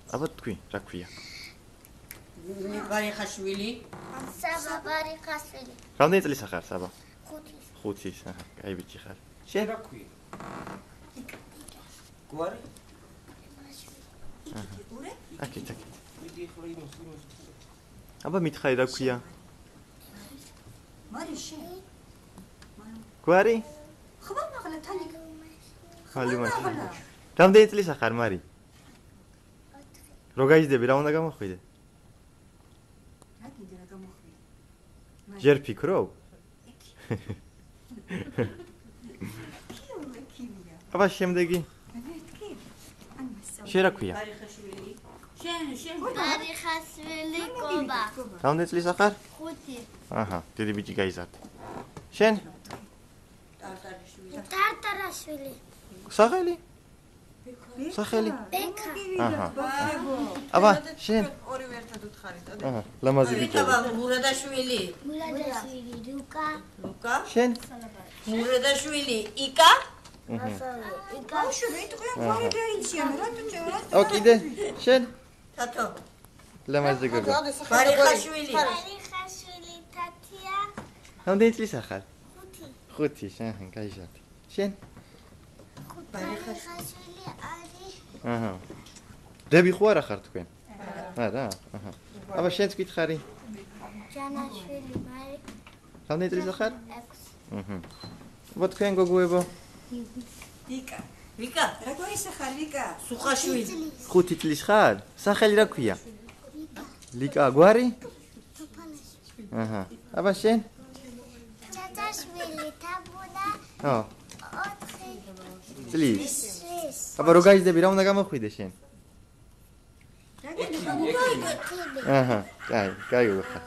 აბა თქვი, რა ქვია? ბარიხაშვილი. საბა ბარიხაშვილი. რამდენი წლის ახარ, საბა? 5. 5-ის, აჰა, კაი ბიჭი ხარ. შენ რა ქვია? გვარი? აკეთ. აბა მითხარი რა ქვია? მარი შენ. გვარი? ხმა მაღლა თანიკ. ხალიმაში. რამდენი წლის ახარ, მარი? 4. რო გაიზრდები, რა უნდა გამოხვიდე? რა კიდე რა გამოხვიდე? ჯერ ფიქრობ? კივია. აბა შემდეგი. მეთქი. ან მასა. შენ რა ქვია? ბარიხაშვილი. შენ. ბარიხაშვილი კობა. რამდენი წლის ახარ? 5. აჰა, დიდი ბიჭი გაიზარდა. შენ? ტარტარიშვილი. ტარტარაშვილი. სახელი? სახელი? ბექა. აჰა. აბა, შენ? ორივე ერთად უთხარით. აჰა, ლამაზი ბიჭი. მურადაშვილი. მულადაშვილი ლუკა. ლუკა. შენ? მურადაშვილი იკა. იკა. უშო მეტყვია გვარი დაიციან რატო ჭერა? ო, კიდე? შენ? თათო. ლამაზი გოგო. ბარიხაშვილი. ბარიხაშვილი თათია. რამდენი წლის ახარ? 5. 5-ის, აჰა, გაიზარდა. შენ? ბარიხაშვილი არის. აჰა. დები ხო არა ხარ თქვენ? არა, აჰა. აბა შენც გითხარი? ჯანაშვილი მარი. რამდენი წლის ახარ? 6. აჰა. აბა თქვენ გოგოებო? ვიკა. ვიკა. რა გვაისახარ ვიკა? სუხაშვილი. 5 წლის ხარ? სახელი რა ქვია? ლიკა, გვარი? თოფანაშვილი. აჰა. აბა შენ? ჯაჯაშვილი თაბუდა. ო, 4. წლის. წლის. აბა რო გაიზრდები, რა უნდა გამოხვიდე შენ? რა კიდე კიბი. აჰა, კაი, კაი უხარ.